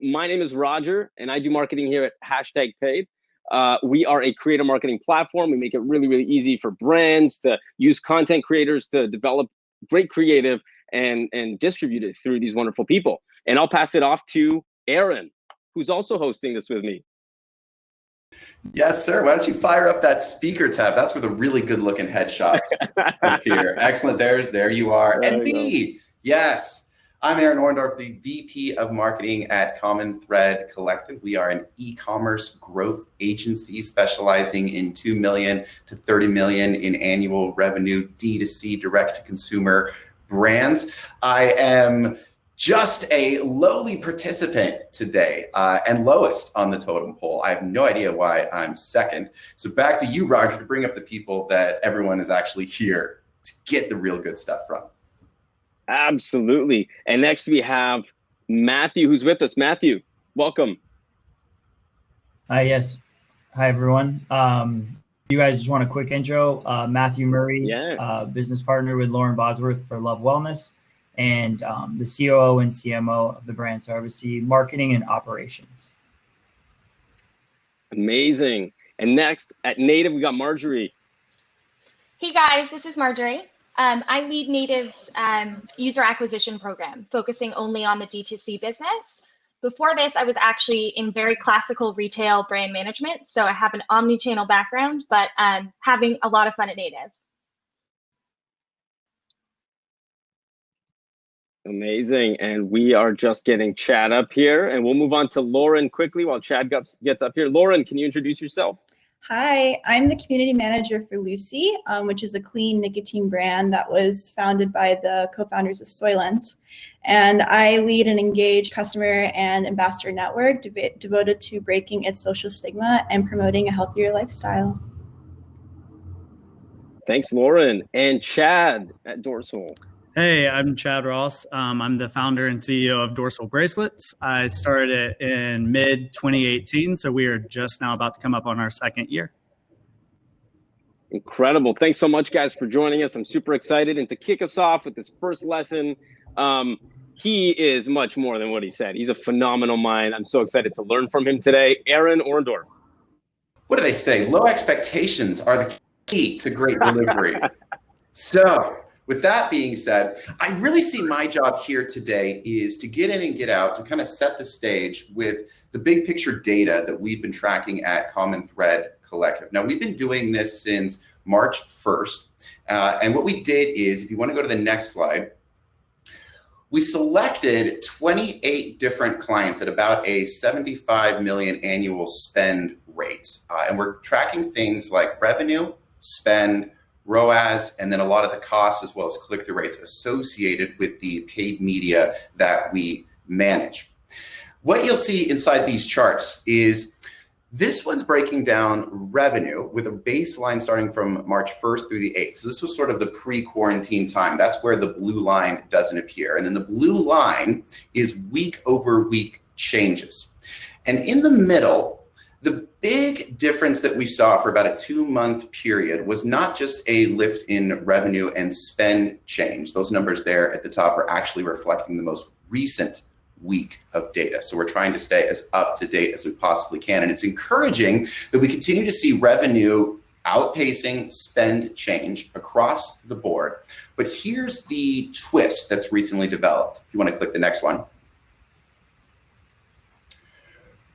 My name is Roger, and I do marketing here at #paid. We are a creator marketing platform. We make it really, really easy for brands to use content creators to develop great creative and distribute it through these wonderful people. And I'll pass it off to Aaron, who's also hosting this with me. Yes, sir. Why don't you fire up that speaker tab? That's where the really good looking headshots appear. Excellent. There you are. There And me. Yes. I'm Aaron Orendorff, the VP of Marketing at Common Thread Collective. We are an e-commerce growth agency specializing in 2 million to 30 million in annual revenue, D2C, direct-to-consumer brands. I am just a lowly participant today and lowest on the totem pole. I have no idea why I'm second. So back to you, Roger, to bring up the people that everyone is actually here to get the real good stuff from. Absolutely. And next we have Matthew, who's with us. Matthew, welcome. Hi, yes. Hi, everyone. You guys just want a quick intro. Matthew Murray, business partner with Lauren Bosworth for Love Wellness, and the COO and CMO of the brand. So I oversee marketing and operations. Amazing. And next at Native, we got Marjorie. Hey guys, this is Marjorie. I lead Native's user acquisition program, focusing only on the D2C business. Before this, I was actually in very classical retail brand management. So I have an omni-channel background, but having a lot of fun at Native. Amazing. And we are just getting Chad up here, and we'll move on to Lauren quickly while Chad gets up here. Lauren, can you introduce yourself? Hi, I'm the community manager for Lucy, which is a clean nicotine brand that was founded by the co-founders of Soylent. And I lead an engaged customer and ambassador network devoted to breaking its social stigma and promoting a healthier lifestyle. Thanks, Lauren. And Chad at Dorsal. Hey, I'm Chad Ross. I'm the founder and CEO of Dorsal Bracelets. I started it in mid-2018, so we are just now about to come up on our second year. Incredible. Thanks so much, guys, for joining us. I'm super excited. And to kick us off with this first lesson, he is much more than what he said. He's a phenomenal mind. I'm so excited to learn from him today. Aaron Orendorff. What do they say? Low expectations are the key to great delivery. So, with that being said, I really see my job here today is to get in and get out, to kind of set the stage with the big picture data that we've been tracking at Common Thread Collective. Now, we've been doing this since March 1st. And what we did is, if you want to go to the next slide, we selected 28 different clients at about a 75 million annual spend rate. And we're tracking things like revenue, spend, ROAS, and then a lot of the costs as well as click-through rates associated with the paid media that we manage. What you'll see inside these charts is this one's breaking down revenue with a baseline starting from March 1st through the 8th. So this was sort of the pre-quarantine time. That's where the blue line doesn't appear. And then the blue line is week over week changes. And in the middle, the big difference that we saw for about a 2-month period was not just a lift in revenue and spend change. Those numbers there at the top are actually reflecting the most recent week of data. So we're trying to stay as up to date as we possibly can. And it's encouraging that we continue to see revenue outpacing spend change across the board. But here's the twist that's recently developed. If you want to click the next one.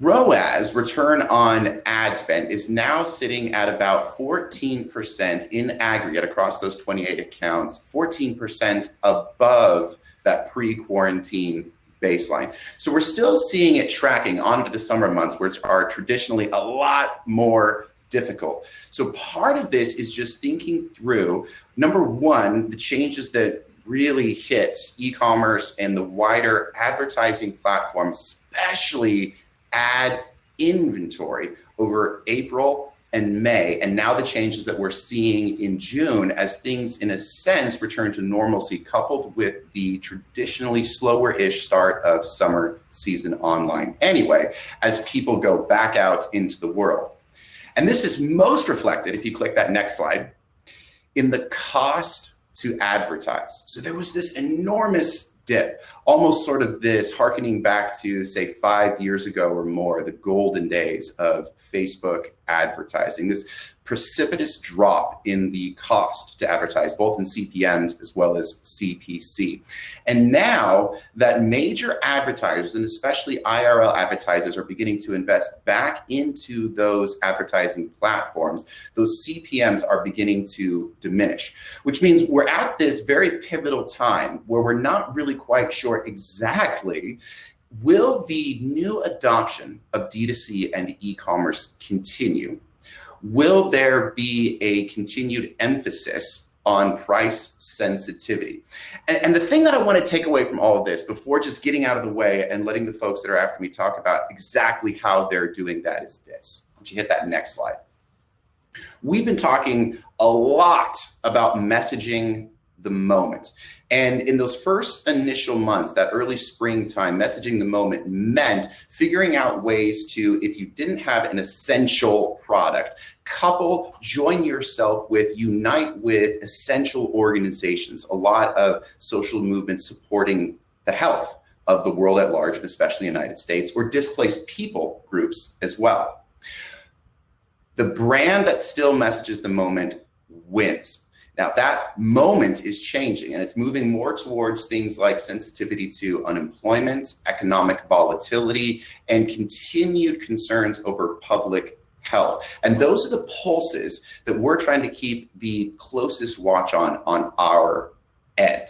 ROAS, return on ad spend, is now sitting at about 14% in aggregate across those 28 accounts, 14% above that pre-quarantine baseline. So we're still seeing it tracking on to the summer months, which are traditionally a lot more difficult. So part of this is just thinking through, number one, the changes that really hit e-commerce and the wider advertising platform, especially ad inventory over April and May, and now the changes that we're seeing in June as things in a sense return to normalcy, coupled with the traditionally slower-ish start of summer season online anyway, as people go back out into the world. And this is most reflected, if you click that next slide, in the cost to advertise. So there was this enormous dip, almost sort of this hearkening back to, say, 5 years ago or more, the golden days of Facebook advertising, this precipitous drop in the cost to advertise, both in CPMs as well as CPC. And now that major advertisers, and especially IRL advertisers, are beginning to invest back into those advertising platforms, those CPMs are beginning to diminish, which means we're at this very pivotal time where we're not really quite sure exactly, will the new adoption of D2C and e-commerce continue? Will there be a continued emphasis on price sensitivity? And the thing that I want to take away from all of this, before just getting out of the way and letting the folks that are after me talk about exactly how they're doing that, is this. Why don't you hit that next slide? We've been talking a lot about messaging the moment. And in those first initial months, that early springtime, messaging the moment meant figuring out ways to, if you didn't have an essential product, join yourself with, unite with essential organizations, a lot of social movements supporting the health of the world at large, and especially the United States, or displaced people groups as well. The brand that still messages the moment wins. Now that moment is changing, and it's moving more towards things like sensitivity to unemployment, economic volatility, and continued concerns over public health. And those are the pulses that we're trying to keep the closest watch on our end.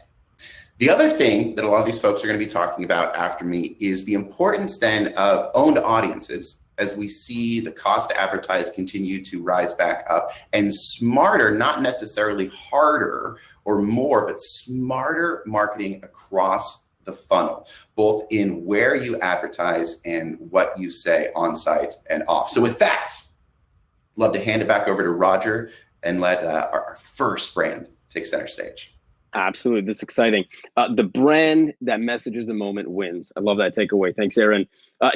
The other thing that a lot of these folks are going to be talking about after me is the importance then of owned audiences, as we see the cost to advertise continue to rise back up, and smarter, not necessarily harder or more, but smarter marketing across the funnel, both in where you advertise and what you say on site and off. So with that, I'd love to hand it back over to Roger and let our first brand take center stage. Absolutely, this is exciting. The brand that messages the moment wins. I love that takeaway. Thanks, Aaron.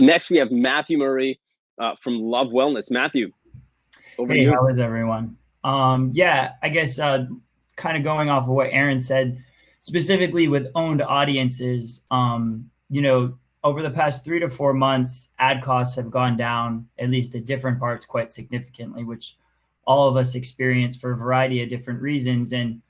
Next, we have Matthew Murray from Love Wellness. Matthew, over to you. How is everyone? Yeah, I guess kind of going off of what Aaron said, specifically with owned audiences, you know, over the past 3 to 4 months, ad costs have gone down, at least at different parts, quite significantly, which all of us experience for a variety of different reasons. And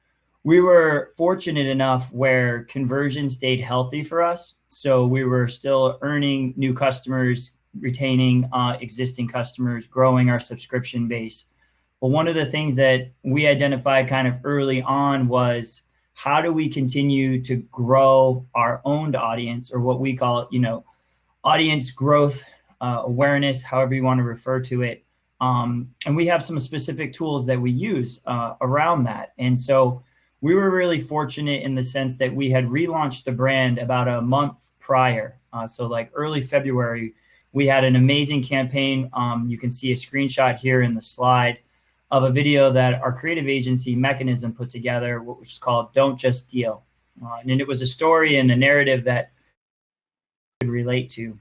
we were fortunate enough where conversion stayed healthy for us. So we were still earning new customers, retaining existing customers, growing our subscription base. But one of the things that we identified kind of early on was, how do we continue to grow our owned audience, or what we call, you know, audience growth, awareness, however you want to refer to it. And we have some specific tools that we use around that. And so we were really fortunate in the sense that we had relaunched the brand about a month prior. So like early February, we had an amazing campaign. You can see a screenshot here in the slide of a video that our creative agency Mechanism put together, which is called Don't Just Deal. And it was a story and a narrative that could relate to.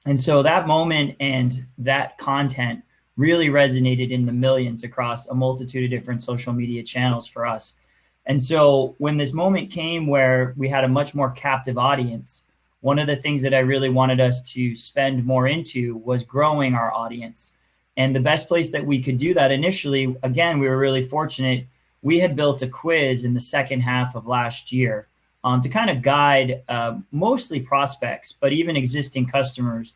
And so that moment and that content really resonated in the millions across a multitude of different social media channels for us. And so when this moment came where we had a much more captive audience, one of the things that I really wanted us to spend more into was growing our audience. And the best place that we could do that initially, again, we were really fortunate. We had built a quiz in the second half of last year to kind of guide mostly prospects, but even existing customers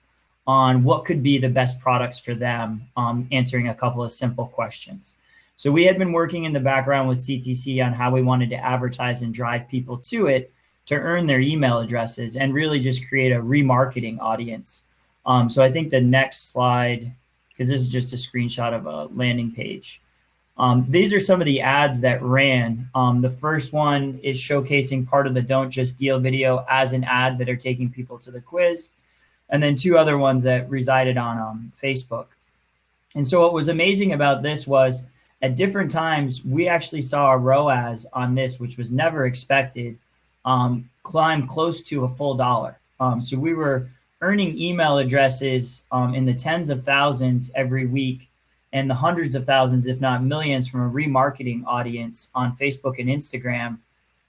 on what could be the best products for them, answering a couple of simple questions. So we had been working in the background with CTC on how we wanted to advertise and drive people to it to earn their email addresses and really just create a remarketing audience. So I think the next slide, because this is just a screenshot of a landing page. These are some of the ads that ran. The first one is showcasing part of the Don't Just Deal video as an ad that are taking people to the quiz. And then 2 other ones that resided on Facebook. And so what was amazing about this was at different times, we actually saw a ROAS on this, which was never expected, climb close to a full $1. So we were earning email addresses in the tens of thousands every week, and the hundreds of thousands, if not millions, from a remarketing audience on Facebook and Instagram,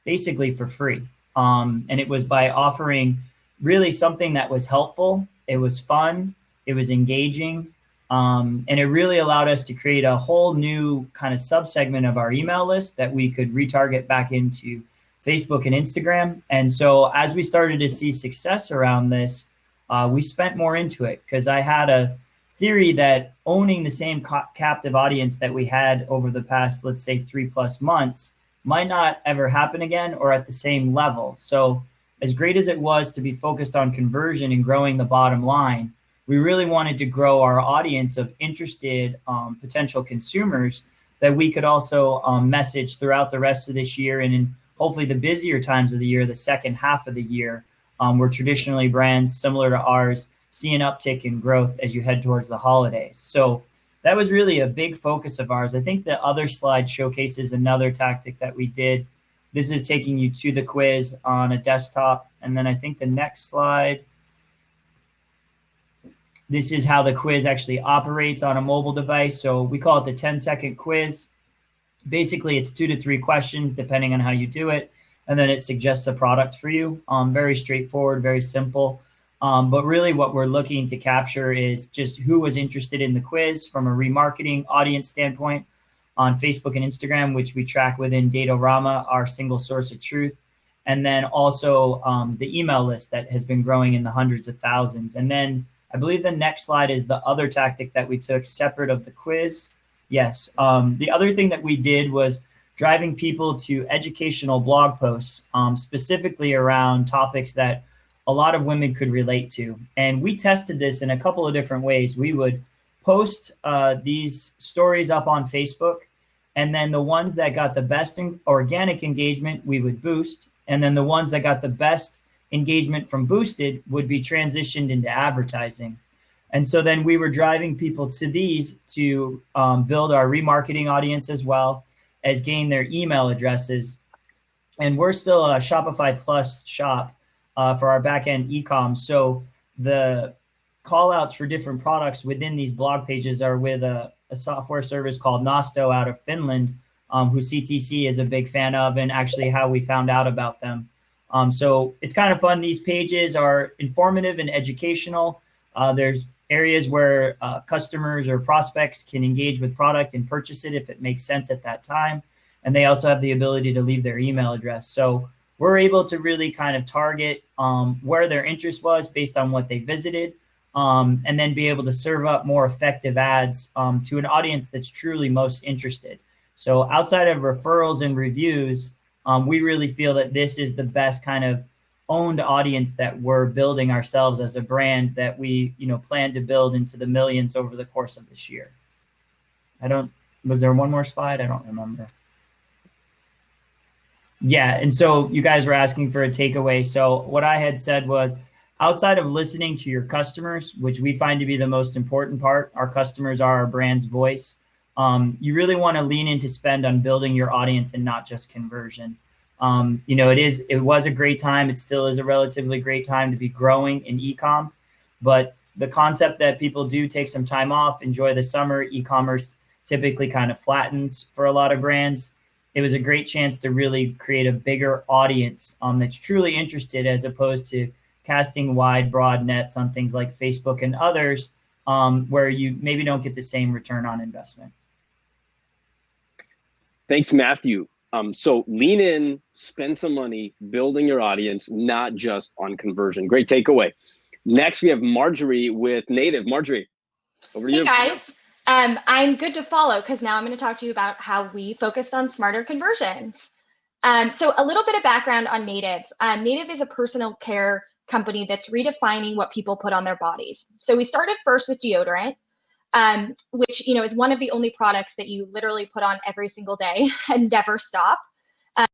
basically for free. And it was by offering really something that was helpful, it was fun, it was engaging, and it really allowed us to create a whole new kind of subsegment of our email list that we could retarget back into Facebook and Instagram. And so as we started to see success around this, we spent more into it, because I had a theory that owning the same captive audience that we had over the past, let's say 3+ months, might not ever happen again or at the same level. So as great as it was to be focused on conversion and growing the bottom line, we really wanted to grow our audience of interested potential consumers that we could also message throughout the rest of this year, and in hopefully the busier times of the year, the second half of the year, where traditionally brands similar to ours see an uptick in growth as you head towards the holidays. So that was really a big focus of ours. I think the other slide showcases another tactic that we did. This is taking you to the quiz on a desktop. And then I think the next slide, this is how the quiz actually operates on a mobile device. So we call it the 10-second quiz. Basically, it's 2 to 3 questions, depending on how you do it. And then it suggests a product for you. Very straightforward, very simple. But really what we're looking to capture is just who was interested in the quiz from a remarketing audience standpoint on Facebook and Instagram, which we track within Datorama, our single source of truth. And then also the email list that has been growing in the hundreds of thousands. And then I believe the next slide is the other tactic that we took separate of the quiz. Yes, the other thing that we did was driving people to educational blog posts, specifically around topics that a lot of women could relate to. And we tested this in a couple of different ways. We would post these stories up on Facebook, and then the ones that got the best organic engagement, we would boost. And then the ones that got the best engagement from boosted would be transitioned into advertising. And so then we were driving people to these to build our remarketing audience, as well as gain their email addresses. And we're still a Shopify Plus shop for our backend ecom. So the call outs for different products within these blog pages are with a software service called Nosto out of Finland, who CTC is a big fan of, and actually how we found out about them. So it's kind of fun. These pages are informative and educational. There's areas where customers or prospects can engage with product and purchase it if it makes sense at that time. And they also have the ability to leave their email address. So we're able to really kind of target where their interest was based on what they visited, and then be able to serve up more effective ads to an audience that's truly most interested. So outside of referrals and reviews, we really feel that this is the best kind of owned audience that we're building ourselves as a brand that we, plan to build into the millions over the course of this year. Was there one more slide? I don't remember. Yeah, and so you guys were asking for a takeaway. So what I had said was, outside of listening to your customers, which we find to be the most important part, our customers are our brand's voice. You really want to lean into spend on building your audience and not just conversion. It was a great time. It still is a relatively great time to be growing in e-com, but the concept that people do take some time off, enjoy the summer, e-commerce typically kind of flattens for a lot of brands. It was a great chance to really create a bigger audience that's truly interested, as opposed to casting wide, broad nets on things like Facebook and others, where you maybe don't get the same return on investment. Thanks, Matthew. So lean in, spend some money building your audience, not just on conversion. Great takeaway. Next, we have Marjorie with Native. Marjorie, over to you. Hey, guys. I'm good to follow, because now I'm going to talk to you about how we focused on smarter conversions. So a little bit of background on Native. Native is a personal care company that's redefining what people put on their bodies. So we started first with deodorant, which is one of the only products that you literally put on every single day and never stop.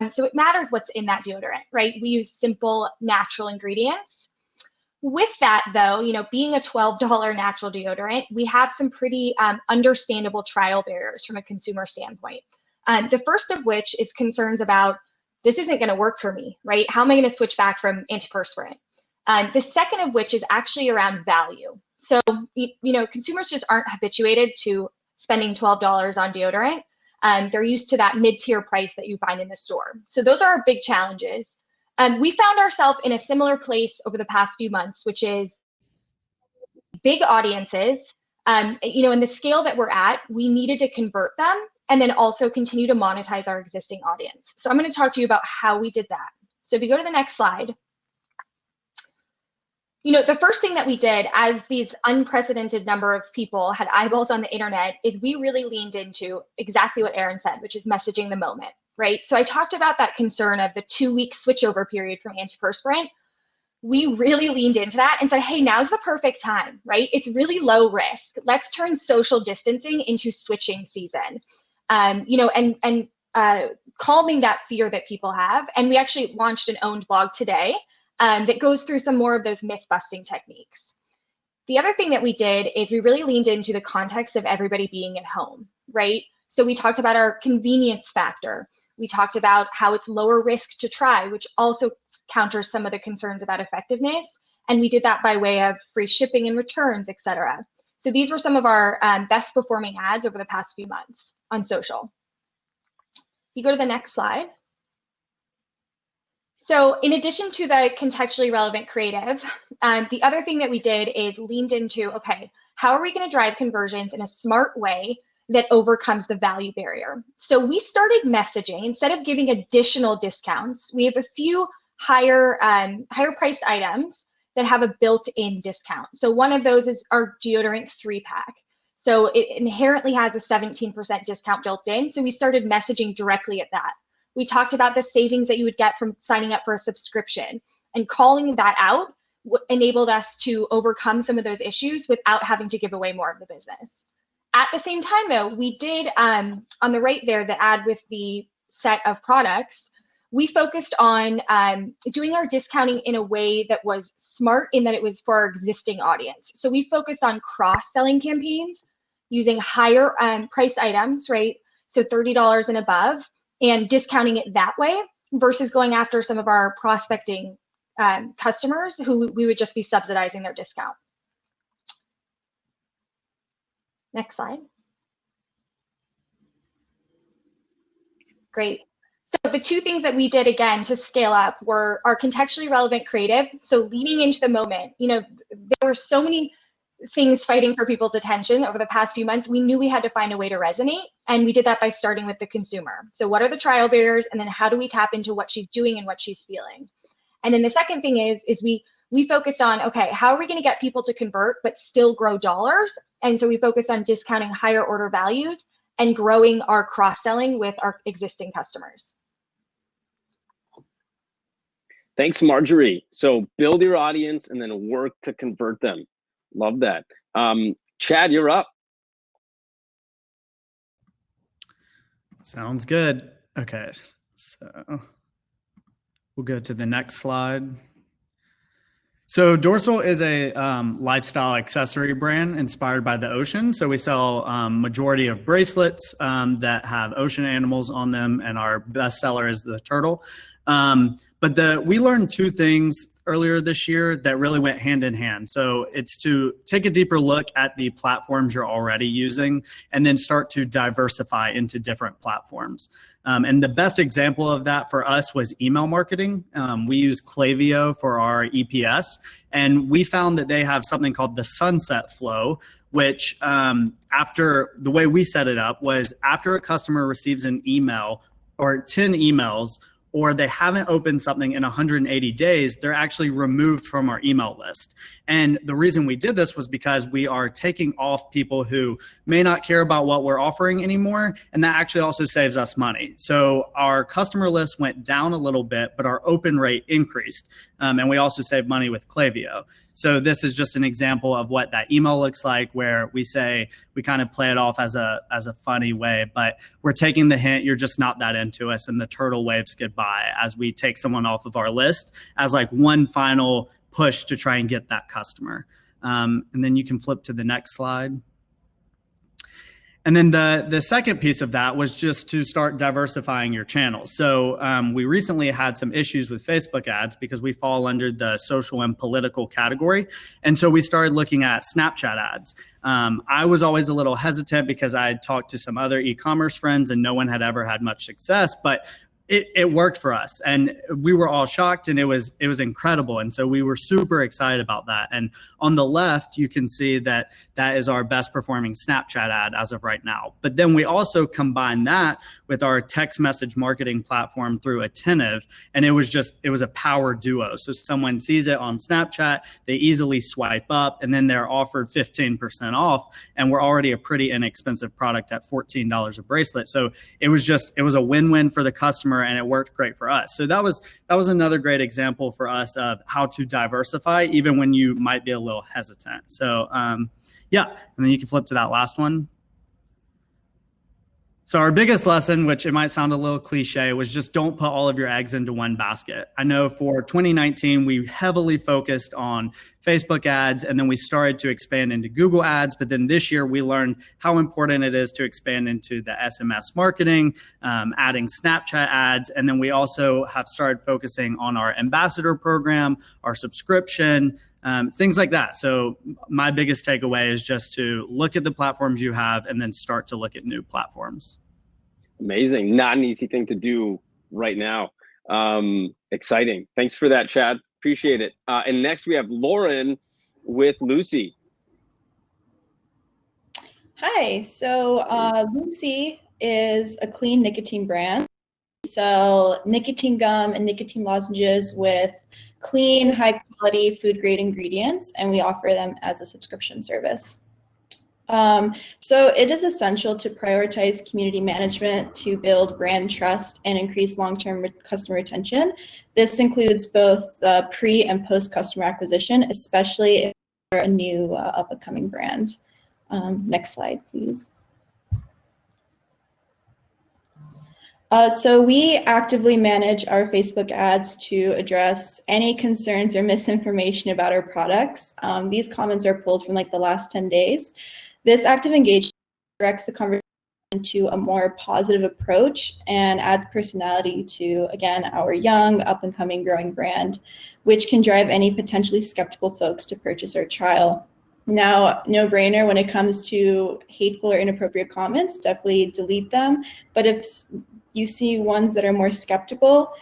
So it matters what's in that deodorant, right? We use simple, natural ingredients. With that, though, being a $12 natural deodorant, we have some pretty understandable trial barriers from a consumer standpoint. The first of which is concerns about, this isn't going to work for me, right? How am I going to switch back from antiperspirant? The second of which is actually around value. So, consumers just aren't habituated to spending $12 on deodorant. They're used to that mid-tier price that you find in the store. So those are our big challenges. We found ourselves in a similar place over the past few months, which is big audiences. You know, in the scale that we're at, we needed to convert them and then also continue to monetize our existing audience. So I'm going to talk to you about how we did that. So if you go to the next slide, you know, the first thing that we did as these unprecedented number of people had eyeballs on the internet is we really leaned into exactly what Aaron said, which is messaging the moment, right? So I talked about that concern of the 2-week switchover period from antiperspirant. We really leaned into that and said, hey, now's the perfect time, right? It's really low risk. Let's turn social distancing into switching season, you know, and calming that fear that people have. And we actually launched an owned blog today that goes through some more of those myth-busting techniques. The other thing that we did is we really leaned into the context of everybody being at home, right? So we talked about our convenience factor. We talked about how it's lower risk to try, which also counters some of the concerns about effectiveness. And we did that by way of free shipping and returns, et cetera. So these were some of our best performing ads over the past few months on social. You go to the next slide. So in addition to the contextually relevant creative, the other thing that we did is leaned into, okay, how are we going to drive conversions in a smart way that overcomes the value barrier? So we started messaging, instead of giving additional discounts, we have a few higher priced items that have a built-in discount. So one of those is our deodorant 3-pack. So it inherently has a 17% discount built in. So we started messaging directly at that. We talked about the savings that you would get from signing up for a subscription, and calling that out enabled us to overcome some of those issues without having to give away more of the business. At the same time, though, we did, on the right there, the ad with the set of products, we focused on doing our discounting in a way that was smart, in that it was for our existing audience. So we focused on cross-selling campaigns using higher price items, right? So $30 and above, and discounting it that way versus going after some of our prospecting customers who we would just be subsidizing their discount. Next slide. Great. So the two things that we did again to scale up were our contextually relevant creative. So leaning into the moment. You know, there were so many things fighting for people's attention over the past few months. We knew we had to find a way to resonate, and we did that by starting with the consumer. So what are the trial barriers, and then how do we tap into what she's doing and what she's feeling? And then the second thing is we focused on, okay, how are we going to get people to convert but still grow dollars? And so we focused on discounting higher order values and growing our cross-selling with our existing customers. Thanks, Marjorie. So build your audience and then work to convert them. Love that. Chad, you're up. Sounds good. Okay, so we'll go to the next slide. So Dorsal is a lifestyle accessory brand inspired by the ocean. So we sell majority of bracelets that have ocean animals on them, and our best seller is the turtle. But we learned two things earlier this year that really went hand in hand. So it's to take a deeper look at the platforms you're already using and then start to diversify into different platforms. And the best example of that for us was email marketing. We use Klaviyo for our EPS, and we found that they have something called the sunset flow, which after the way we set it up was after a customer receives an email or 10 emails, or they haven't opened something in 180 days, they're actually removed from our email list. And the reason we did this was because we are taking off people who may not care about what we're offering anymore, and that actually also saves us money. So our customer list went down a little bit, but our open rate increased, and we also saved money with Klaviyo. So this is just an example of what that email looks like, where we say, we kind of play it off as a funny way, but we're taking the hint, you're just not that into us, and the turtle waves goodbye as we take someone off of our list as like one final push to try and get that customer. And then you can flip to the next slide. And then the second piece of that was just to start diversifying your channels. So we recently had some issues with Facebook ads because we fall under the social and political category. And so we started looking at Snapchat ads. I was always a little hesitant because I had talked to some other e-commerce friends and no one had ever had much success. But it worked for us, and we were all shocked, and it was incredible. And so we were super excited about that. And on the left, you can see that is our best performing Snapchat ad as of right now. But then we also combine that with our text message marketing platform through Attentive, and it was a power duo. So someone sees it on Snapchat, they easily swipe up, and then they're offered 15% off, and we're already a pretty inexpensive product at $14 a bracelet. So it was a win-win for the customer, and it worked great for us. So that was another great example for us of how to diversify even when you might be a little hesitant. So yeah, and then you can flip to that last one. So our biggest lesson, which it might sound a little cliche, was just don't put all of your eggs into one basket. I know for 2019, we heavily focused on Facebook ads, and then we started to expand into Google ads. But then this year, we learned how important it is to expand into the SMS marketing, adding Snapchat ads. And then we also have started focusing on our ambassador program, our subscription, things like that. So my biggest takeaway is just to look at the platforms you have and then start to look at new platforms. Amazing. Not an easy thing to do right now. Exciting. Thanks for that, Chad. Appreciate it. And next we have Lauren with Lucy. Hi. So Lucy is a clean nicotine brand. We sell nicotine gum and nicotine lozenges with clean, high quality food grade ingredients, and we offer them as a subscription service. So it is essential to prioritize community management to build brand trust and increase long-term customer retention. This includes both pre and post customer acquisition, especially if you're a new up-and-coming brand. Next slide, please. So we actively manage our Facebook ads to address any concerns or misinformation about our products. These comments are pulled from like the last 10 days. This active engagement directs the conversation to a more positive approach and adds personality to, again, our young, up-and-coming growing brand, which can drive any potentially skeptical folks to purchase or trial. Now, no brainer when it comes to hateful or inappropriate comments, definitely delete them. But if you see ones that are more skeptical,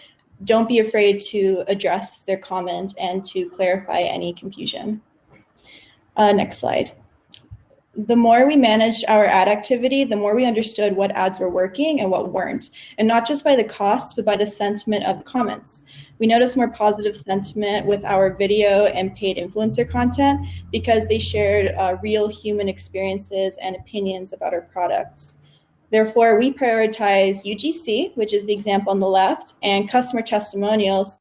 don't be afraid to address their comment and to clarify any confusion. Next slide. The more we managed our ad activity, the more we understood what ads were working and what weren't, and not just by the costs, but by the sentiment of the comments. We noticed more positive sentiment with our video and paid influencer content because they shared real human experiences and opinions about our products. Therefore, we prioritize UGC, which is the example on the left, and customer testimonials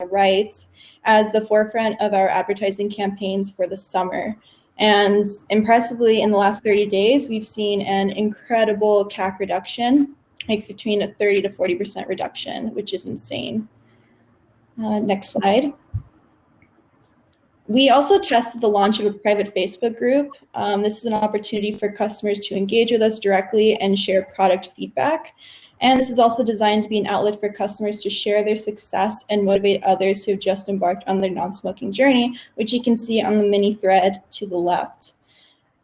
on the right as the forefront of our advertising campaigns for the summer. And impressively, in the last 30 days, we've seen an incredible CAC reduction, like between a 30 to 40% reduction, which is insane. Next slide. We also tested the launch of a private Facebook group. This is an opportunity for customers to engage with us directly and share product feedback. And this is also designed to be an outlet for customers to share their success and motivate others who have just embarked on their non-smoking journey, which you can see on the mini thread to the left.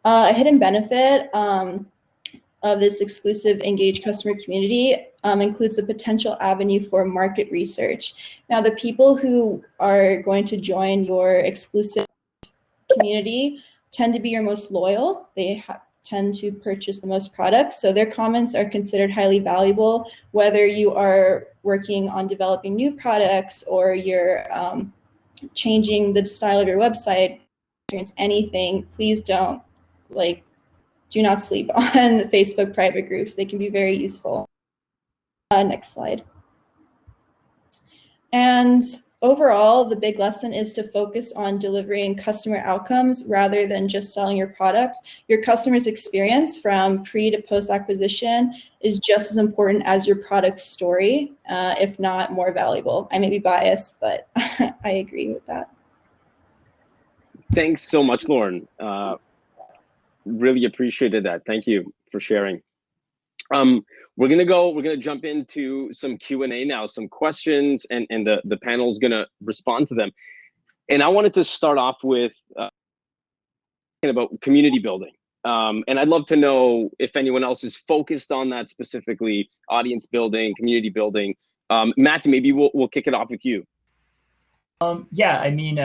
A hidden benefit of this exclusive engaged customer community includes a potential avenue for market research. Now, the people who are going to join your exclusive community tend to be your most loyal. They tend to purchase the most products. So their comments are considered highly valuable, whether you are working on developing new products or you're changing the style of your website, anything, please do not sleep on Facebook private groups. They can be very useful. Next slide. And overall, the big lesson is to focus on delivering customer outcomes rather than just selling your product. Your customer's experience from pre to post acquisition is just as important as your product story, if not more valuable. I may be biased, but I agree with that. Thanks so much, Lauren. Really appreciated that. Thank you for sharing. We're gonna jump into some Q&A now, some questions, and the panel's gonna respond to them. And I wanted to start off with about community building. And I'd love to know if anyone else is focused on that specifically, audience building, community building. Matthew, maybe we'll kick it off with you. Yeah, I mean,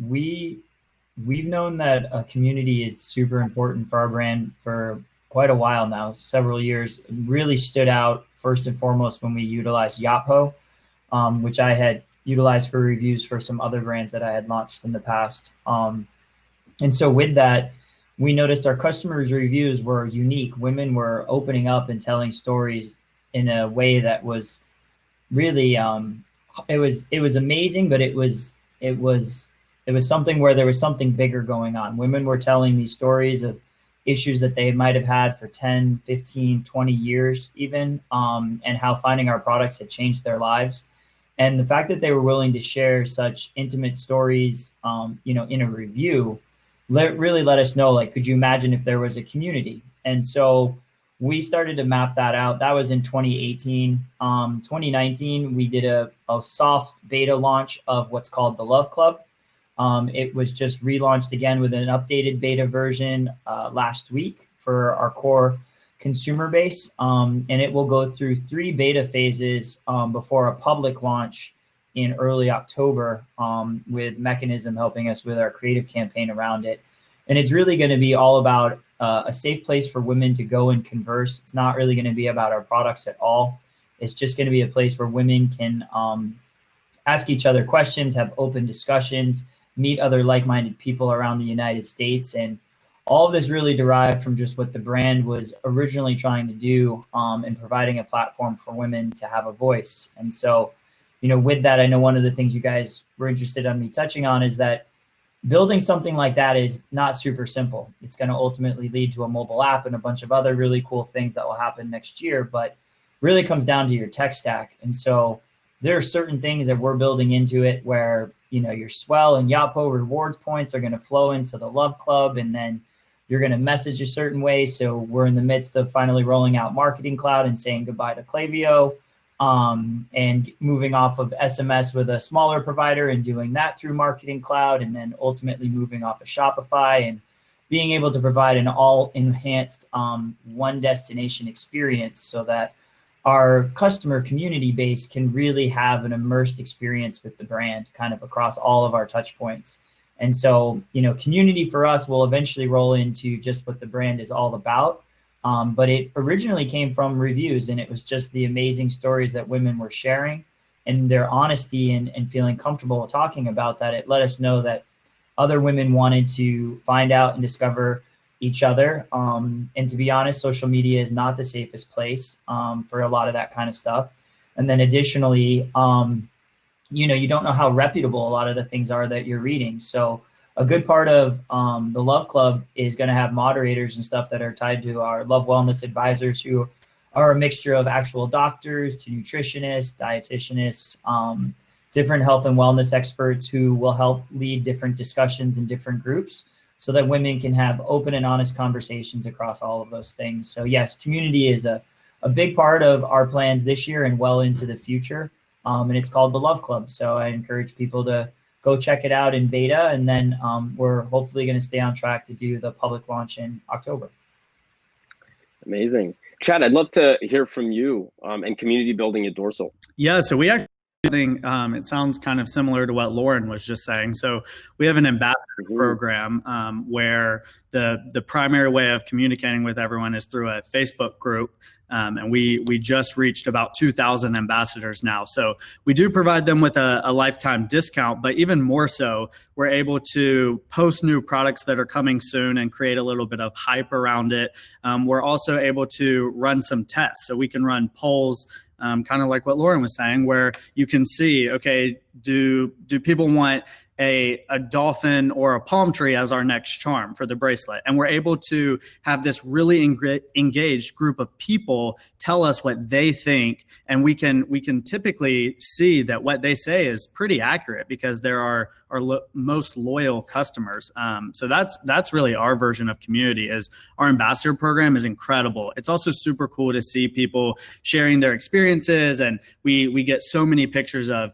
we've known that a community is super important for our brand for quite a while now, several years. It really stood out first and foremost when we utilized Yotpo, which I had utilized for reviews for some other brands that I had launched in the past. And so with that, we noticed our customers' reviews were unique. Women were opening up and telling stories in a way that was really, it was amazing, but it was something where there was something bigger going on. Women were telling these stories of issues that they might have had for 10, 15, 20 years even, and how finding our products had changed their lives. And the fact that they were willing to share such intimate stories, in a review, really let us know, like, could you imagine if there was a community? And so we started to map that out. That was in 2018. 2019, we did a soft beta launch of what's called the Love Club. It was just relaunched again with an updated beta version last week for our core consumer base. And it will go through 3 beta phases before a public launch in early October, with Mechanism helping us with our creative campaign around it. And it's really going to be all about a safe place for women to go and converse. It's not really going to be about our products at all. It's just going to be a place where women can ask each other questions, have open discussions, meet other like-minded people around the United States. And all of this really derived from just what the brand was originally trying to do, and providing a platform for women to have a voice. And so, with that, I know one of the things you guys were interested in me touching on is that building something like that is not super simple. It's going to ultimately lead to a mobile app and a bunch of other really cool things that will happen next year, but really comes down to your tech stack. And so there are certain things that we're building into it where, your Swell and Yotpo rewards points are going to flow into the Love Club, and then you're going to message a certain way. So we're in the midst of finally rolling out Marketing Cloud and saying goodbye to Klaviyo, and moving off of SMS with a smaller provider and doing that through Marketing Cloud, and then ultimately moving off of Shopify and being able to provide an all enhanced one destination experience so that our customer community base can really have an immersed experience with the brand kind of across all of our touch points. And so, community for us will eventually roll into just what the brand is all about. But it originally came from reviews, and it was just the amazing stories that women were sharing and their honesty and feeling comfortable talking about that. It let us know that other women wanted to find out and discover each other. And to be honest, social media is not the safest place for a lot of that kind of stuff. And then additionally, you don't know how reputable a lot of the things are that you're reading. So a good part of the Love Club is going to have moderators and stuff that are tied to our Love Wellness advisors, who are a mixture of actual doctors to nutritionists, dietitianists, different health and wellness experts who will help lead different discussions in different groups so that women can have open and honest conversations across all of those things. So yes, community is a big part of our plans this year and well into the future. And it's called the Love Club. So I encourage people to go check it out in beta. And then we're hopefully going to stay on track to do the public launch in October. Amazing. Chad, I'd love to hear from you and community building at Dorsal. Yeah, so we actually think it sounds kind of similar to what Lauren was just saying. So we have an ambassador program where the primary way of communicating with everyone is through a Facebook group. And we just reached about 2,000 ambassadors now. So we do provide them with a lifetime discount, but even more so, we're able to post new products that are coming soon and create a little bit of hype around it. We're also able to run some tests. So we can run polls, kind of like what Lauren was saying, where you can see, okay, do people want a dolphin or a palm tree as our next charm for the bracelet? And we're able to have this really engaged group of people tell us what they think, and we can typically see that what they say is pretty accurate because they're our most loyal customers. So that's really our version of community. Is our ambassador program is incredible. It's also super cool to see people sharing their experiences, and we get so many pictures of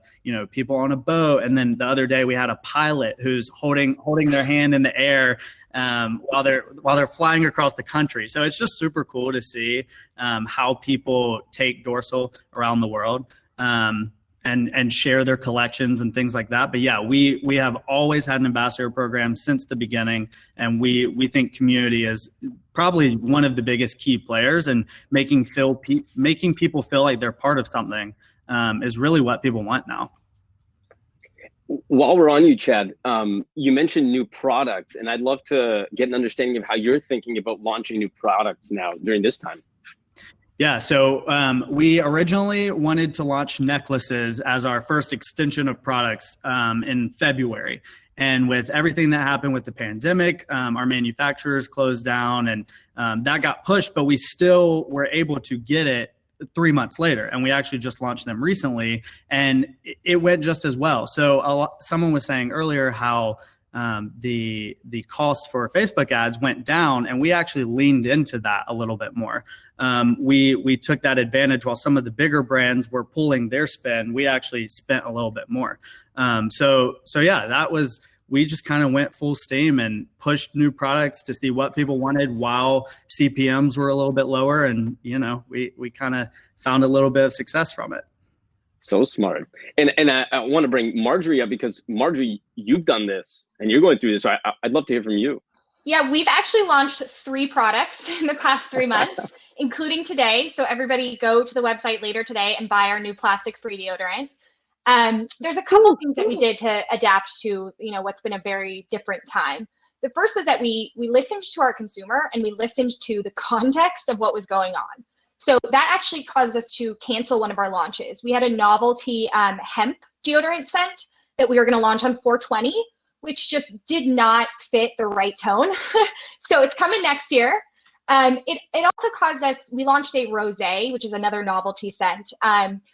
people on a boat. And then the other day we had a pilot who's holding their hand in the air while they're flying across the country. So it's just super cool to see how people take Dorsal around the world. And share their collections and things like that. But yeah, we have always had an ambassador program since the beginning, and we think community is probably one of the biggest key players, and making people feel like they're part of something is really what people want now. While we're on you, Chad, you mentioned new products, and I'd love to get an understanding of how you're thinking about launching new products now during this time. Yeah, so we originally wanted to launch necklaces as our first extension of products in February. And with everything that happened with the pandemic, our manufacturers closed down, and that got pushed, but we still were able to get it 3 months later. And we actually just launched them recently, and it went just as well. So someone was saying earlier how the cost for Facebook ads went down, and we actually leaned into that a little bit more. We took that advantage while some of the bigger brands were pulling their spend. We actually spent a little bit more. So yeah, we just kind of went full steam and pushed new products to see what people wanted while CPMs were a little bit lower, and we kind of found a little bit of success from it. So smart. And I want to bring Marjorie up, because Marjorie, you've done this and you're going through this. So I'd love to hear from you. Yeah, we've actually launched 3 products in the past 3 months, including today. So everybody go to the website later today and buy our new plastic-free deodorant. There's a couple of things that we did to adapt to, what's been a very different time. The first was that we listened to our consumer, and we listened to the context of what was going on. So that actually caused us to cancel one of our launches. We had a novelty hemp deodorant scent that we were going to launch on 4/20, which just did not fit the right tone. So it's coming next year. It also caused us, we launched a rosé, which is another novelty scent,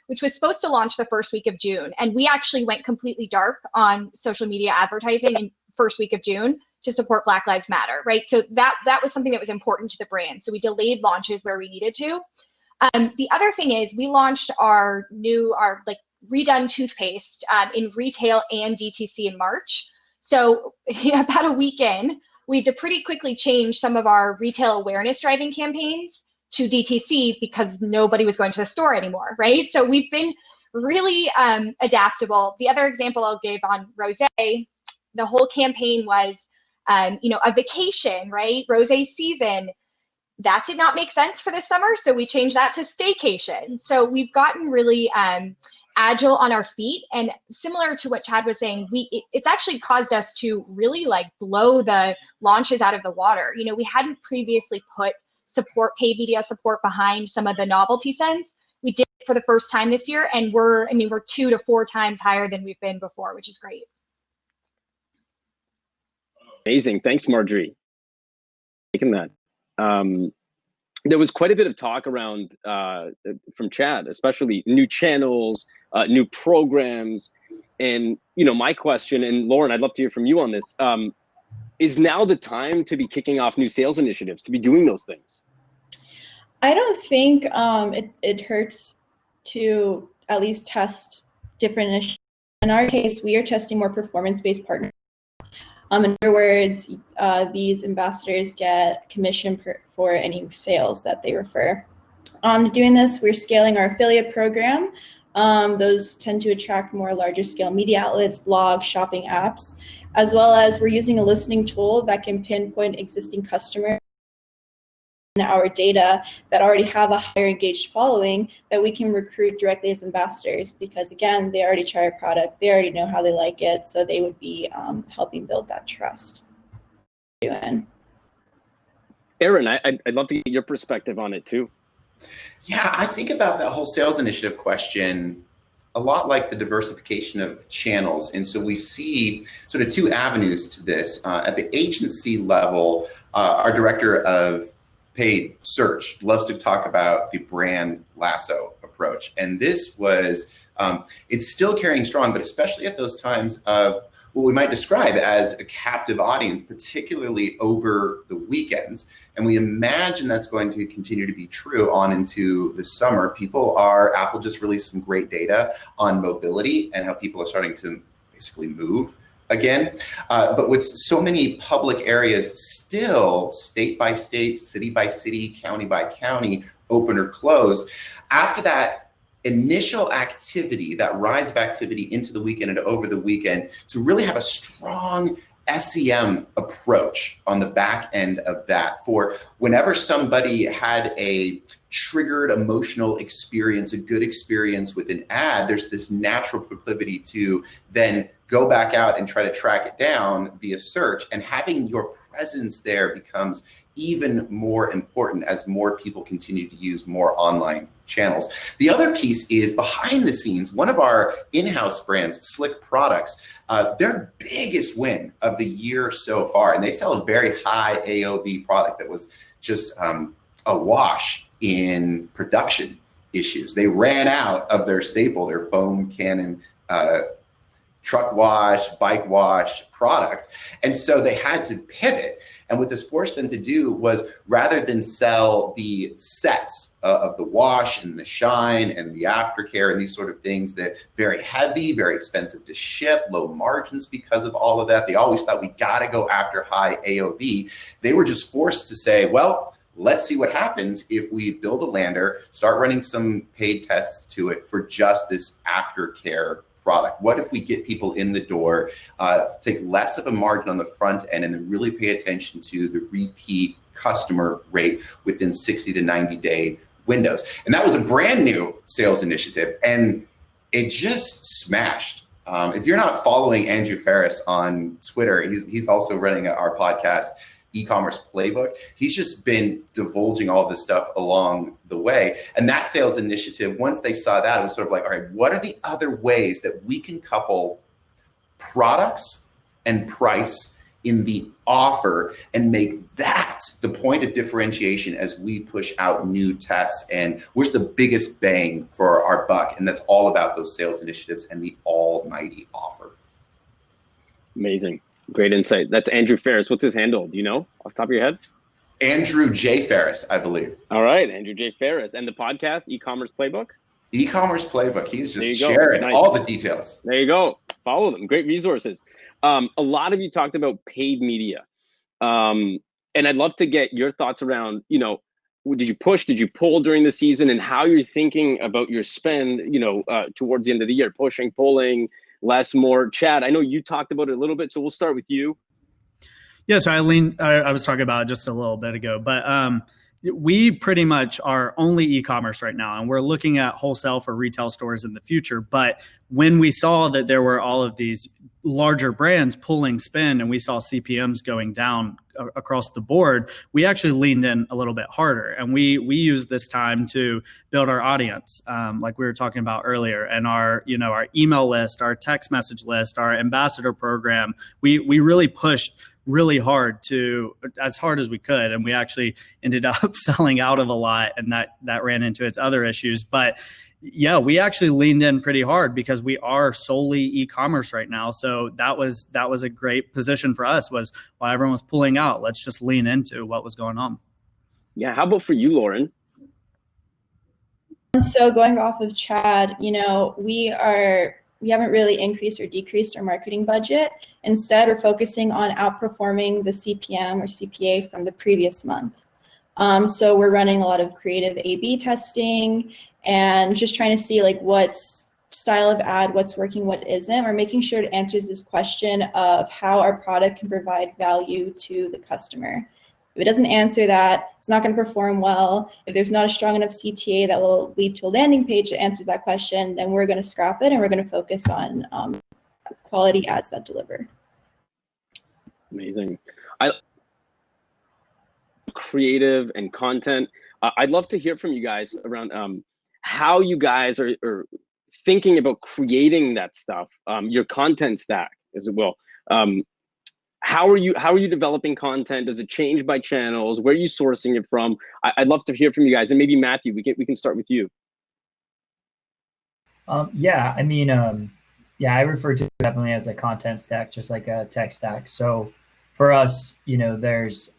which was supposed to launch the first week of June. And we actually went completely dark on social media advertising in first week of June to support Black Lives Matter, right? So that was something that was important to the brand. So we delayed launches where we needed to. The other thing is we launched our redone toothpaste in retail and DTC in March. So about a week in, we had to pretty quickly change some of our retail awareness driving campaigns to DTC because nobody was going to the store anymore, right? So we've been really adaptable. The other example I'll give on rosé, the whole campaign was, a vacation, right? Rosé season. That did not make sense for the summer, so we changed that to staycation. So we've gotten really agile on our feet, and similar to what Chad was saying, it's actually caused us to really blow the launches out of the water. We hadn't previously put paid media support behind some of the novelty scents. We did it for the first time this year, and we're 2 to 4 times higher than we've been before, which is great. Amazing. Thanks, Marjorie. Taking that. There was quite a bit of talk around from Chad, especially new channels, new programs. And, my question, and Lauren, I'd love to hear from you on this, is now the time to be kicking off new sales initiatives, to be doing those things? I don't think it hurts to at least test different initiatives. In our case, we are testing more performance-based partnerships. In other words, these ambassadors get commission for any sales that they refer. Doing this, we're scaling our affiliate program. Those tend to attract more larger scale media outlets, blogs, shopping apps, as well as we're using a listening tool that can pinpoint existing customers in our data that already have a higher engaged following that we can recruit directly as ambassadors, because again, they already try our product, they already know how they like it, so they would be helping build that trust. Aaron, I'd love to get your perspective on it too. Yeah, I think about that whole sales initiative question a lot like the diversification of channels. And so we see sort of 2 avenues to this. At the agency level, our director of paid search loves to talk about the brand lasso approach. And this was, it's still carrying strong, but especially at those times of what we might describe as a captive audience, particularly over the weekends. And we imagine that's going to continue to be true on into the summer. Apple just released some great data on mobility and how people are starting to basically move again, but with so many public areas still state by state, city by city, county by county, open or closed, after that initial activity, that rise of activity into the weekend and over the weekend, to really have a strong SEM approach on the back end of that, for whenever somebody had a triggered emotional experience, a good experience with an ad, there's this natural proclivity to then go back out and try to track it down via search, and having your presence there becomes even more important as more people continue to use more online channels. The other piece is behind the scenes. One of our in-house brands, Slick Products, their biggest win of the year so far, and they sell a very high AOV product that was just awash in production issues. They ran out of their staple, their foam cannon truck wash, bike wash product. And so they had to pivot. And what this forced them to do was, rather than sell the sets of the wash and the shine and the aftercare and these sort of things that very heavy, very expensive to ship, low margins because of all of that, they always thought we got to go after high AOV. They were just forced to say, well, let's see what happens if we build a lander, start running some paid tests to it for just this aftercare product. What if we get people in the door, take less of a margin on the front end, and then really pay attention to the repeat customer rate within 60 to 90 day windows? And that was a brand new sales initiative, and it just smashed. If you're not following Andrew Ferris on Twitter, he's also running our podcast, E-commerce Playbook. He's just been divulging all this stuff along the way. And that sales initiative, once they saw that, it was sort of like, all right, what are the other ways that we can couple products and price in the offer and make that the point of differentiation as we push out new tests? And where's the biggest bang for our buck? And that's all about those sales initiatives and the almighty offer. Amazing. Great insight. That's Andrew Ferris. What's his handle? Do you know off the top of your head? Andrew J. Ferris, I believe. all right, Andrew J. Ferris. And the podcast, E-commerce Playbook? E-commerce Playbook. He's just sharing all the details. There you go. Follow them. Great resources. A lot of you talked about paid media. And I'd love to get your thoughts around, did you push, did you pull during the season, and how you're thinking about your spend, towards the end of the year, pushing, pulling, less, more. Chad, I know you talked about it a little bit, so we'll start with you. Yeah, so I was talking about it just a little bit ago, but we pretty much are only e-commerce right now, and we're looking at wholesale for retail stores in the future. But when we saw that there were all of these larger brands pulling spend and we saw CPMs going down across the board, we actually leaned in a little bit harder. And we used this time to build our audience, like we were talking about earlier, and our email list, our text message list, our ambassador program. We really pushed really hard, as hard as we could. And we actually ended up selling out of a lot, and that ran into its other issues. But yeah, we actually leaned in pretty hard because we are solely e-commerce right now. So that was a great position for us, was while everyone was pulling out, let's just lean into what was going on. Yeah. How about for you, Lauren? So going off of Chad, we haven't really increased or decreased our marketing budget. Instead, we're focusing on outperforming the CPM or CPA from the previous month. So we're running a lot of creative A/B testing and just trying to see what's style of ad, what's working, what isn't. We're making sure it answers this question of how our product can provide value to the customer. If it doesn't answer that, it's not going to perform well. If there's not a strong enough CTA that will lead to a landing page that answers that question, then we're going to scrap it and we're going to focus on quality ads that deliver. Amazing. Creative and content. I'd love to hear from you guys around how you guys are thinking about creating that stuff, your content stack as well. How are you developing content? Does it change by channels? Where are you sourcing it from? I'd love to hear from you guys, and maybe Matthew, we can start with you. Yeah, I refer to it definitely as a content stack, just like a tech stack. So for us, there's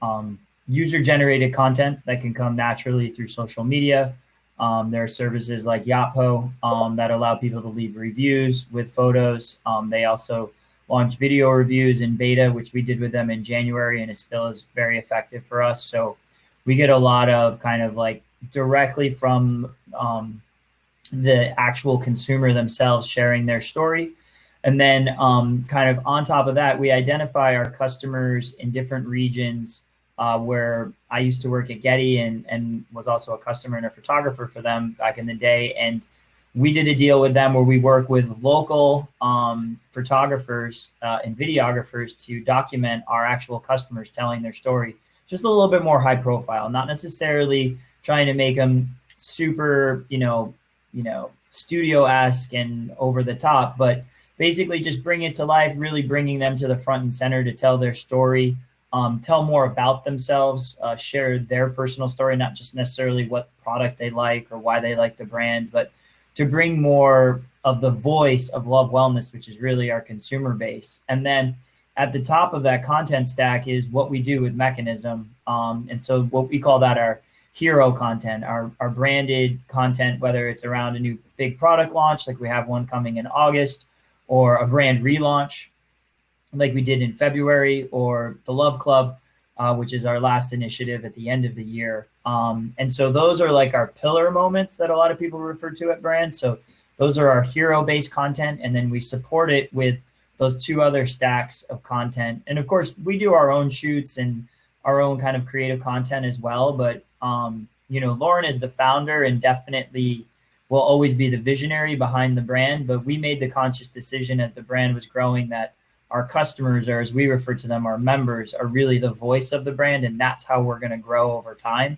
user-generated content that can come naturally through social media. There are services like Yotpo that allow people to leave reviews with photos. They also launched video reviews in beta, which we did with them in January, and it still is very effective for us. So we get a lot of kind of like directly from the actual consumer themselves sharing their story. And then kind of on top of that, we identify our customers in different regions where I used to work at Getty and was also a customer and a photographer for them back in the day. And we did a deal with them where we work with local photographers and videographers to document our actual customers telling their story, just a little bit more high profile, not necessarily trying to make them super, studio-esque and over the top, but basically just bring it to life, really bringing them to the front and center to tell their story, tell more about themselves, share their personal story, not just necessarily what product they like or why they like the brand, but to bring more of the voice of Love Wellness, which is really our consumer base. And then at the top of that content stack is what we do with Mechanism. And so what we call that our hero content, our branded content, whether it's around a new big product launch, like we have one coming in August, or a brand relaunch like we did in February, or the Love Club, which is our last initiative at the end of the year. And so those are like our pillar moments that a lot of people refer to at brands. So those are our hero-based content, and then we support it with those two other stacks of content. And of course, we do our own shoots and our own kind of creative content as well. But, Lauren is the founder and definitely will always be the visionary behind the brand. But we made the conscious decision as the brand was growing that our customers, or as we refer to them, our members, are really the voice of the brand. And that's how we're going to grow over time.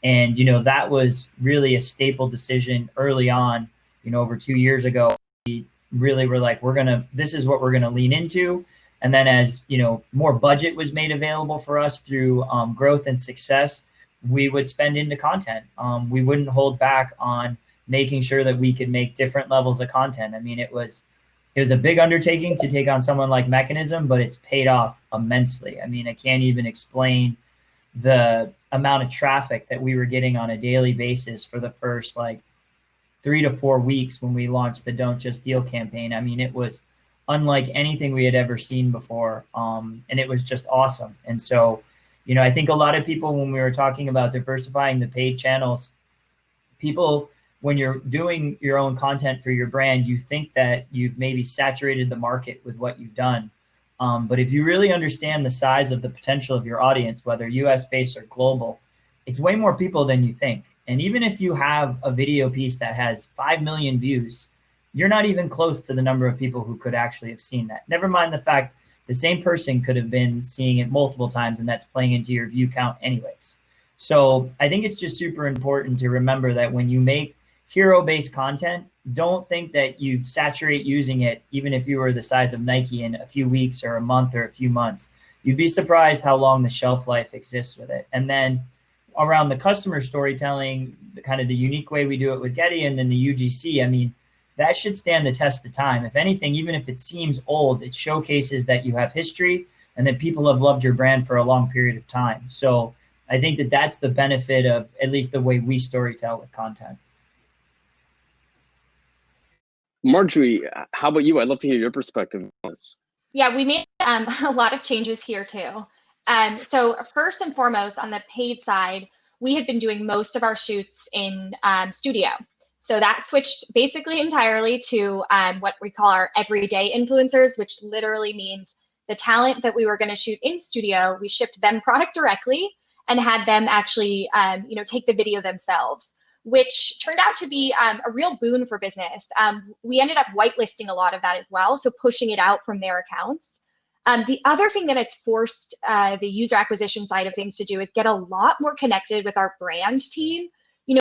And, that was really a staple decision early on, over 2 years ago. We really were like, this is what we're going to lean into. And then as, more budget was made available for us through growth and success, we would spend into content. We wouldn't hold back on making sure that we could make different levels of content. I mean, it was a big undertaking to take on someone like Mechanism, but it's paid off immensely. I mean, I can't even explain the amount of traffic that we were getting on a daily basis for the first 3 to 4 weeks when we launched the Don't Just Deal campaign. I mean, it was unlike anything we had ever seen before. And it was just awesome. And so, I think a lot of people, when we were talking about diversifying the paid channels, people, when you're doing your own content for your brand, you think that you've maybe saturated the market with what you've done. But if you really understand the size of the potential of your audience, whether US-based or global, it's way more people than you think. And even if you have a video piece that has 5 million views, you're not even close to the number of people who could actually have seen that. Never mind the fact the same person could have been seeing it multiple times, and that's playing into your view count anyways. So I think it's just super important to remember that when you make hero-based content, don't think that you saturate using it, even if you were the size of Nike, in a few weeks or a month or a few months. You'd be surprised how long the shelf life exists with it. And then around the customer storytelling, the kind of the unique way we do it with Getty and then the UGC, I mean, that should stand the test of time. If anything, even if it seems old, it showcases that you have history and that people have loved your brand for a long period of time. So I think that that's the benefit of at least the way we storytell with content. Marjorie, how about you? I'd love to hear your perspective on this. Yeah, we made a lot of changes here too. So first and foremost, on the paid side, we had been doing most of our shoots in studio. So that switched basically entirely to what we call our everyday influencers, which literally means the talent that we were going to shoot in studio, we shipped them product directly and had them actually, take the video themselves, which turned out to be a real boon for business. We ended up whitelisting a lot of that as well, so pushing it out from their accounts. The other thing that it's forced the user acquisition side of things to do is get a lot more connected with our brand team.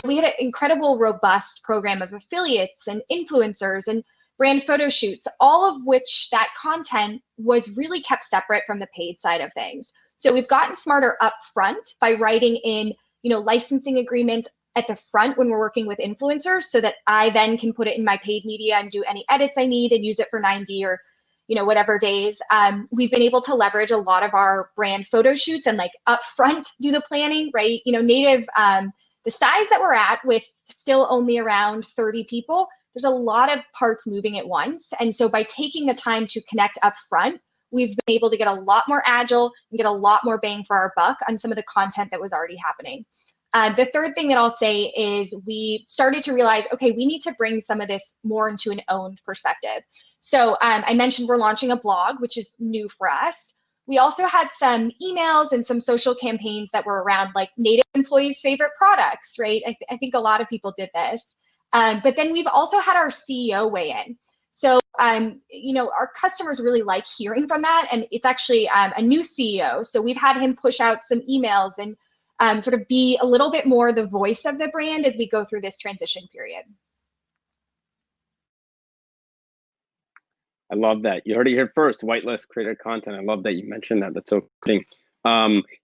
We had an incredible, robust program of affiliates and influencers and brand photo shoots, all of which that content was really kept separate from the paid side of things. So we've gotten smarter up front by writing in, licensing agreements at the front when we're working with influencers, so that I then can put it in my paid media and do any edits I need and use it for 90 or whatever days. We've been able to leverage a lot of our brand photo shoots and up front do the planning, right? Native, the size that we're at with still only around 30 people, there's a lot of parts moving at once. And so by taking the time to connect up front, we've been able to get a lot more agile and get a lot more bang for our buck on some of the content that was already happening. The third thing that I'll say is we started to realize, okay, we need to bring some of this more into an owned perspective. So I mentioned we're launching a blog, which is new for us. We also had some emails and some social campaigns that were around like Native employees' favorite products, right? I think a lot of people did this. But then we've also had our CEO weigh in. So, you know, our customers really like hearing from that. And it's actually a new CEO. So we've had him push out some emails and sort of be a little bit more the voice of the brand as we go through this transition period. I love that. You heard it here first, whitelist creator content. I love that you mentioned that. That's so exciting.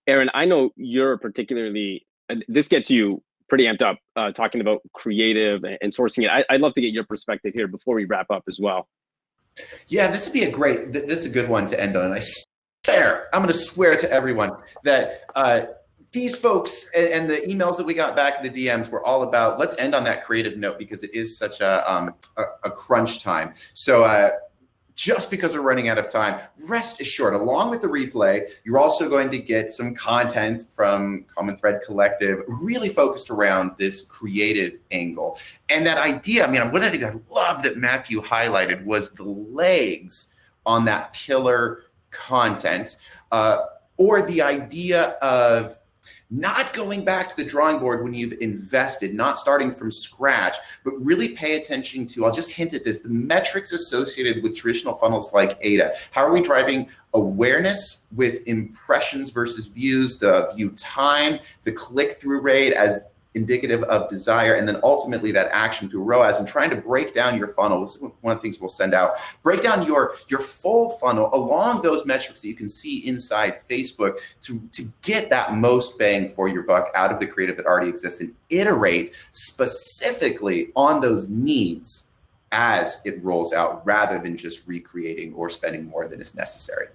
Erin, I know you're particularly, this gets you pretty amped up talking about creative and sourcing it. I'd love to get your perspective here before we wrap up as well. Yeah, this would be this is a good one to end on. And I swear, I'm going to swear to everyone that these folks and the emails that we got back in the DMs were all about, let's end on that creative note because it is such a crunch time. So just because we're running out of time, rest assured, along with the replay, you're also going to get some content from Common Thread Collective, really focused around this creative angle. And that idea, I mean, one of the things I love that Matthew highlighted was the legs on that pillar content, or the idea of not going back to the drawing board when you've invested, not starting from scratch, but really pay attention to, I'll just hint at this, the metrics associated with traditional funnels like ADA. How are we driving awareness with impressions versus views, the view time, the click-through rate as indicative of desire, and then ultimately that action through ROAS, and trying to break down your funnel. This is one of the things we'll send out. Break down your full funnel along those metrics that you can see inside Facebook to get that most bang for your buck out of the creative that already exists, and iterate specifically on those needs as it rolls out, rather than just recreating or spending more than is necessary.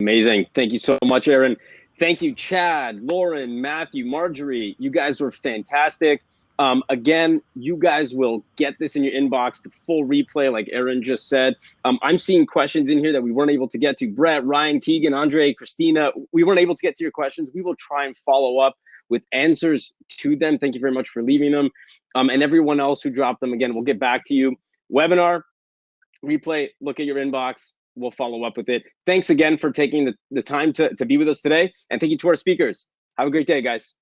Amazing. Thank you so much, Erin. Thank you, Chad, Lauren, Matthew, Marjorie. You guys were fantastic. Again, you guys will get this in your inbox, the full replay, like Erin just said. I'm seeing questions in here that we weren't able to get to. Brett, Ryan, Keegan, Andre, Christina, we weren't able to get to your questions. We will try and follow up with answers to them. Thank you very much for leaving them. And everyone else who dropped them, again, we'll get back to you. Webinar, replay, look at your inbox. We'll follow up with it. Thanks again for taking the time to be with us today. And thank you to our speakers. Have a great day, guys.